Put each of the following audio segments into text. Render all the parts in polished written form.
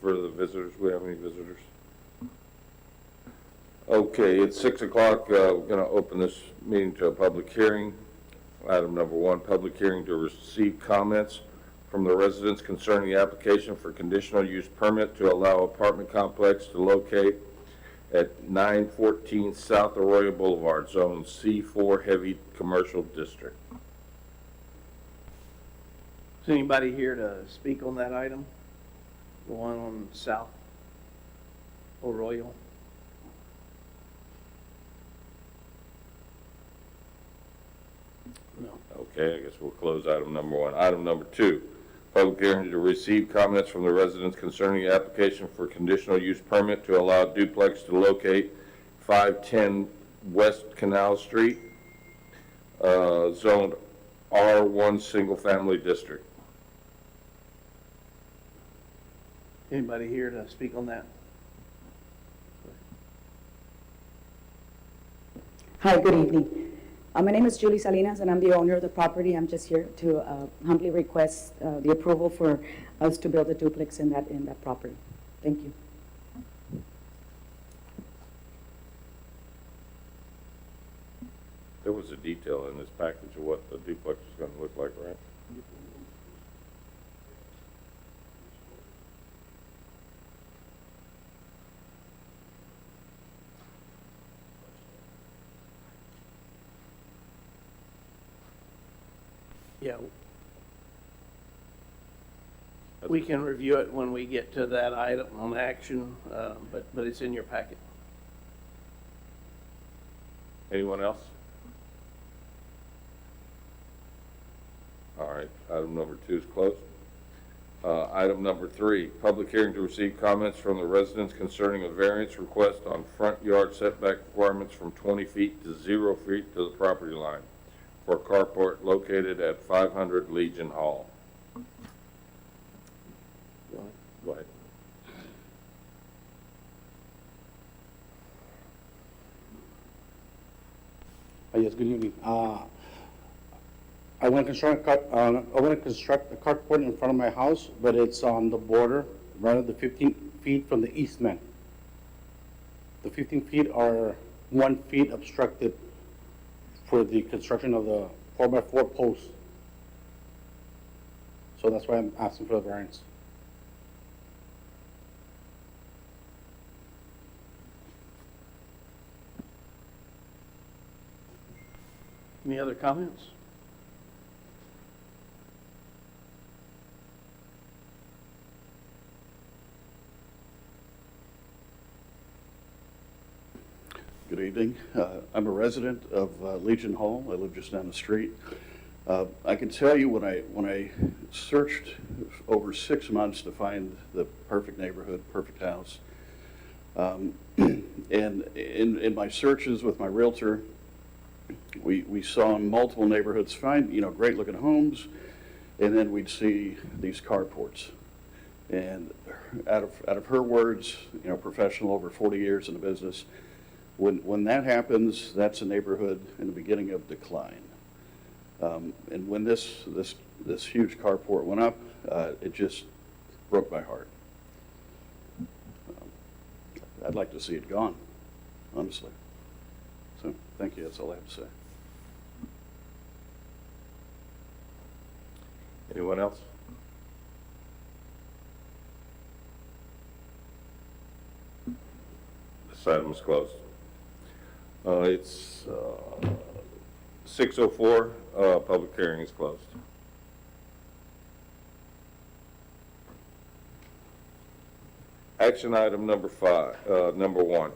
for the visitors? We have any visitors? Okay, it's 6 o'clock. We're going to open this meeting to a public hearing. Item number 1, public hearing to receive comments from the residents concerning the application for conditional use permit to allow apartment complex to locate at 914 South Arroyo Boulevard, Zone C4 Heavy Commercial District. Is anybody here to speak on that item? The one on South Arroyo? No. Okay, I guess we'll close item number 1. Item number 2, public hearing to receive comments from the residents concerning the application for conditional use permit to allow duplex to locate 510 West Canal Street, zoned R1 Single Family District. Anybody here to speak on that? Hi, good evening. My name is Julie Salinas, and I'm the owner of the property. I'm just here to humbly request the approval for us to build a duplex in that property. Thank you. There was a detail in this package of what the duplex is going to look like, right? Yeah. We can review it when we get to that item on action, but it's in your packet. Anyone else? All right, item number 2 is closed. Item number 3, public hearing to receive comments from the residents concerning a variance request on front yard setback requirements from 20 feet to 0 feet to the property line for a carport located at 500 Legion Hall. Go ahead. Yes, good evening. I want to construct a carport in front of my house, but it's on the border, right at the 15 feet from the easement. The 15 feet are 1 feet obstructed for the construction of the 4x4 posts. So that's why I'm asking for the variance. Any other comments? Good evening. I'm a resident of Legion Hall. I live just down the street. I can tell you when I searched over 6 months to find the perfect neighborhood, perfect house, and in my searches with my realtor, we saw in multiple neighborhoods find great looking homes, and then we'd see these carports. And out of her words, professional, over 40 years in the business, when that happens, that's a neighborhood in the beginning of decline. And when this huge carport went up, it just broke my heart. I'd like to see it gone, honestly. So thank you. That's all I have to say. Anyone else? This item is closed. It's 6:04. Public hearing is closed. Action item number 1.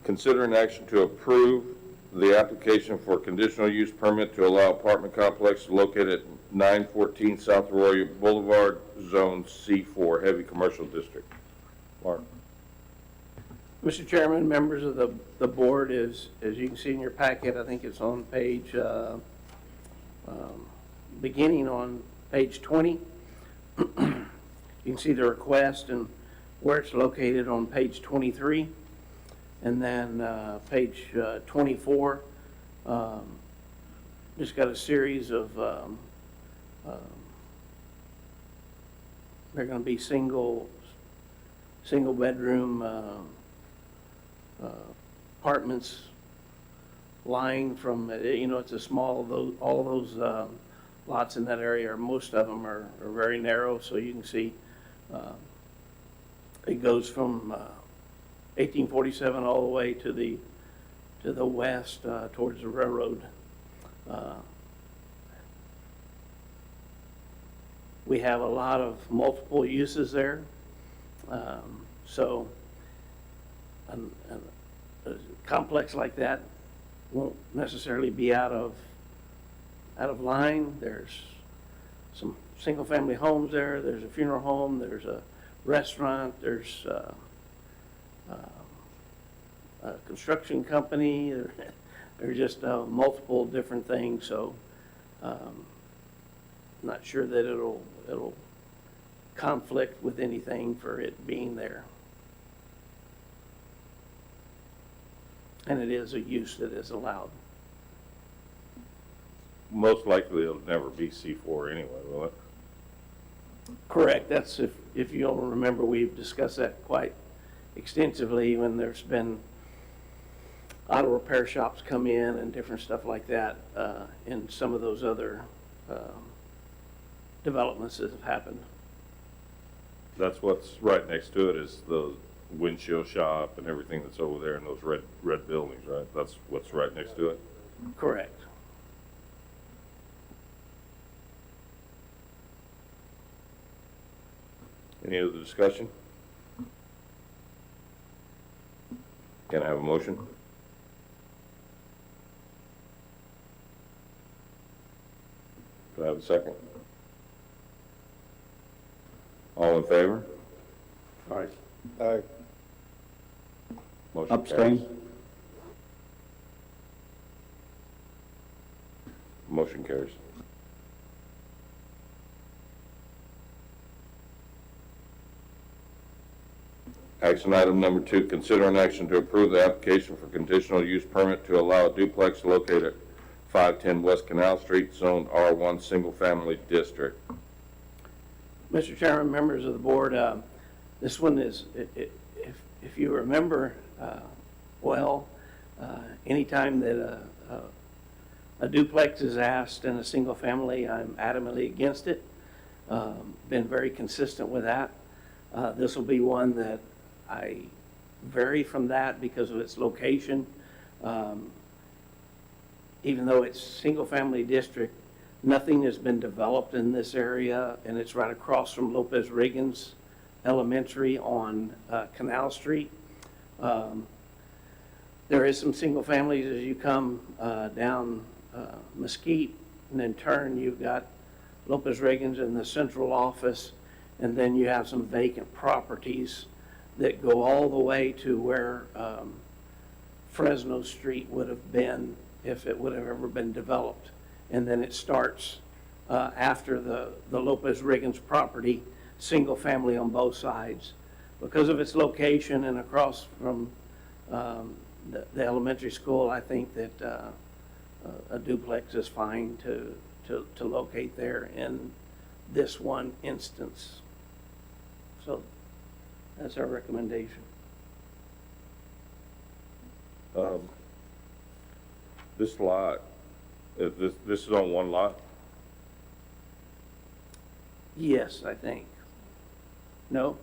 Consider an action to approve the application for conditional use permit to allow apartment complex located at 914 South Arroyo Boulevard, Zone C4, Heavy Commercial District. Mark. Mr. Chairman, members of the board, as you can see in your packet, I think it's on page, beginning on page 20. You can see the request and where it's located on page 23. And then page 24, just got a series of, they're going to be single single-bedroom apartments lying from, it's a small, all of those lots in that area, or most of them are very narrow, so you can see it goes from 1847 all the way to the west towards the railroad. We have a lot of multiple uses there, so a complex like that won't necessarily be out of line. There's some single-family homes there. There's a funeral home. There's a restaurant. There's a construction company. There's just multiple different things. So, not sure that it'll conflict with anything for it being there. And it is a use that is allowed. Most likely it'll never be C4 anyway, will it? Correct. That's if you all remember, we've discussed that quite extensively when there's been auto repair shops come in and different stuff like that in some of those other developments that have happened. That's what's right next to it is the windshield shop and everything that's over there in those red buildings, right? That's what's right next to it? Correct. Any other discussion? Can I have a motion? Do I have a second? All in favor? Aye. Motion Abstain. carries. Motion carries. Action item number 2, consider an action to approve the application for conditional use permit to allow a duplex located at 510 West Canal Street, Zone R1, Single Family District. Mr. Chairman, members of the board, this one is, if you remember anytime that a duplex is asked in a single family, I'm adamantly against it. Been very consistent with that. This will be one that I vary from that because of its location. Even though it's single-family district, nothing has been developed in this area, and it's right across from Lopez Riggins Elementary on Canal Street. There is some single families as you come down Mesquite, and then turn, you've got Lopez Riggins in the central office, and then you have some vacant properties that go all the way to where Fresno Street would have been if it would have ever been developed. And then it starts after the Lopez Riggins property, single family on both sides. Because of its location and across from the elementary school, I think that a duplex is fine to locate there in this one instance. So that's our recommendation. This lot, this is on one lot? Yes, I think. No?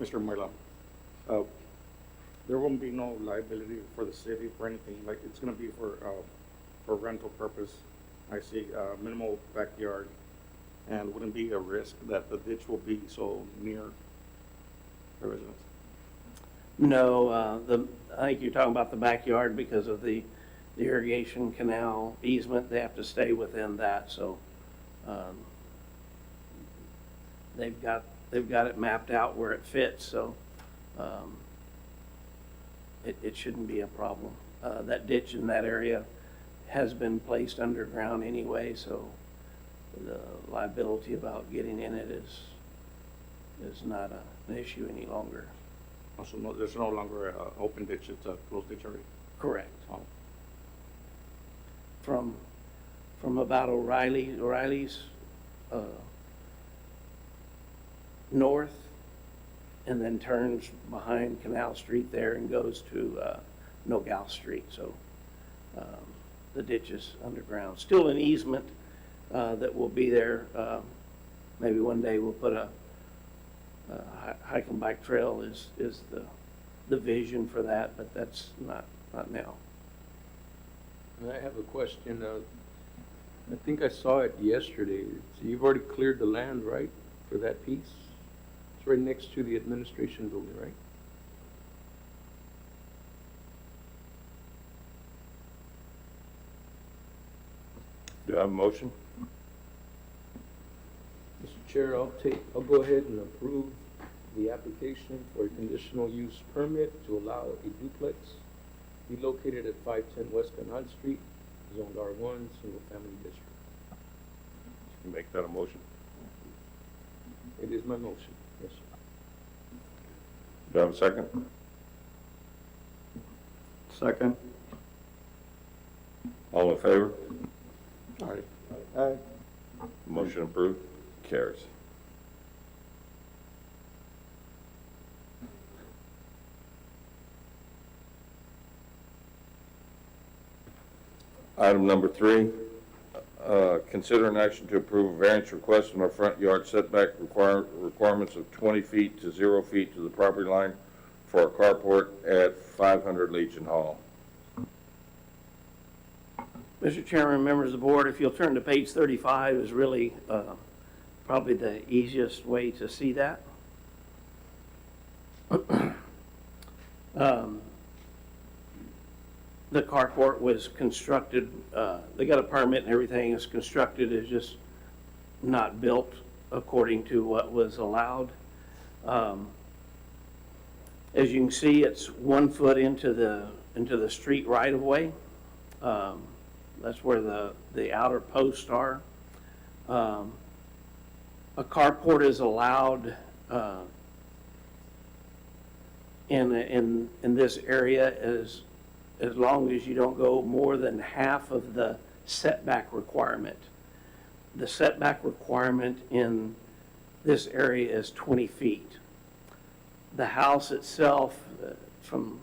Mr. Moyla, there won't be no liability for the city for anything, like, it's gonna be for rental purpose. I see, minimal backyard, and wouldn't be a risk that the ditch will be so near the residence. No, I think you're talking about the backyard because of the irrigation canal easement. They have to stay within that, so they've got it mapped out where it fits, so it shouldn't be a problem. That ditch in that area has been placed underground anyway, so the liability about getting in it is not an issue any longer. Also, no, there's no longer a open ditch, it's a closed ditch already. Correct. Oh. From from about O'Reilly's north, and then turns behind Canal Street there and goes to Nogales Street. So the ditch is underground. Still an easement that will be there. Maybe one day we'll put a hike and bike trail is the vision for that, but that's not now. And I have a question. I think I saw it yesterday. So you've already cleared the land, right, for that piece? It's right next to the administration building, right? Do I have a motion? Mr. Chair, I'll go ahead and approve the application for a conditional use permit to allow a duplex be located at 510 West Canal Street, zoned R1, single family district. You can make that a motion. It is my motion, yes, sir. Do I have a second? Second. All in favor? Aye. Motion approved, carries. Item number 3, consider an action to approve a variance request on our front yard setback requirements of 20 feet to 0 feet to the property line for a carport at 500 Legion Hall. Mr. Chairman, members of the board, if you'll turn to page 35 is really probably the easiest way to see that. The carport was constructed, they got a permit and everything, it's constructed, it's just not built according to what was allowed. As you can see, it's 1 foot into the street right of way. That's where the outer posts are. A carport is allowed in this area as long as you don't go more than half of the setback requirement. The setback requirement in this area is 20 feet. The house itself, from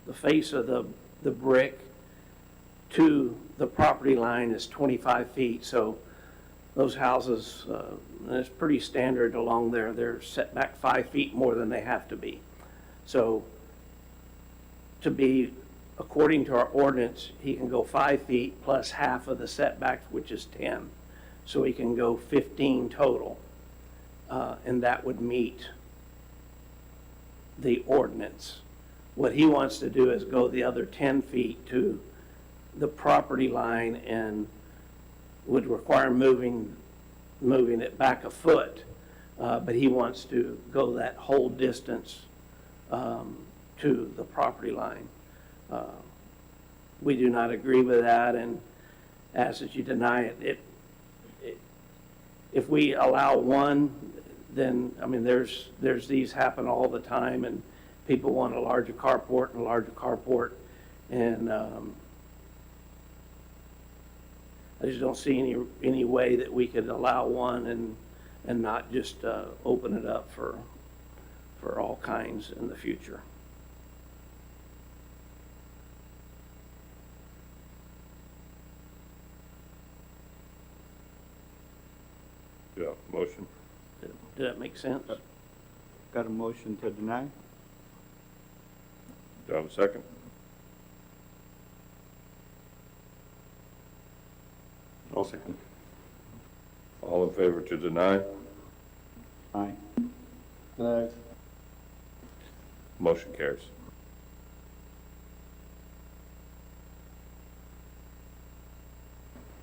the face of the brick to the property line is 25 feet. So those houses, it's pretty standard along there. They're set back 5 feet more than they have to be. So to be, according to our ordinance, he can go 5 feet plus half of the setback, which is 10. So he can go 15 total. And that would meet the ordinance. What he wants to do is go the other 10 feet to the property line and would require moving it back a foot. But he wants to go that whole distance to the property line. We do not agree with that and ask that you deny it. If we allow one, then, I mean, there's these happen all the time, and people want a larger carport and a larger carport, and I just don't see any way that we could allow one and not just open it up for all kinds in the future. Yeah, motion. Did that make sense? Got a motion to deny? Do I have a second? I'll second. All in favor to deny? Aye. Motion carries.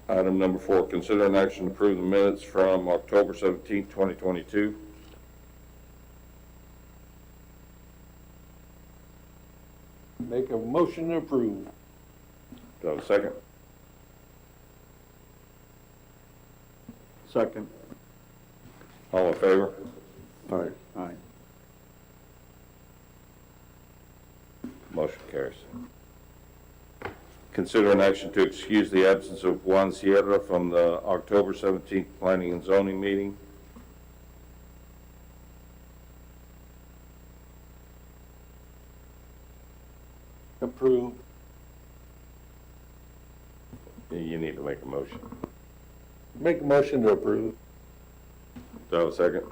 Item number 4, consider an action to approve the minutes from October 17, 2022. Make a motion to approve. Do I have a second? Second. All in favor? Aye. Aye. Motion carries. Consider an action to excuse the absence of Juan Sierra from the October 17th Planning and Zoning meeting. Approved. You need to make a motion. Make a motion to approve. Do I have a second?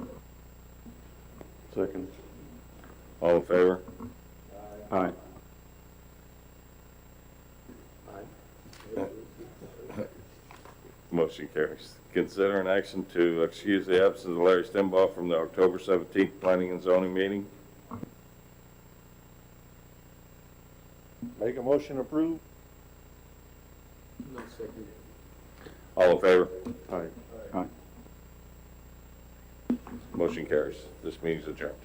Second. All in favor? Aye. Motion carries. Consider an action to excuse the absence of Larry Stembaugh from the October 17th Planning and Zoning meeting. Make a motion to approve. No second. All in favor? Aye. Motion carries. This meeting is adjourned.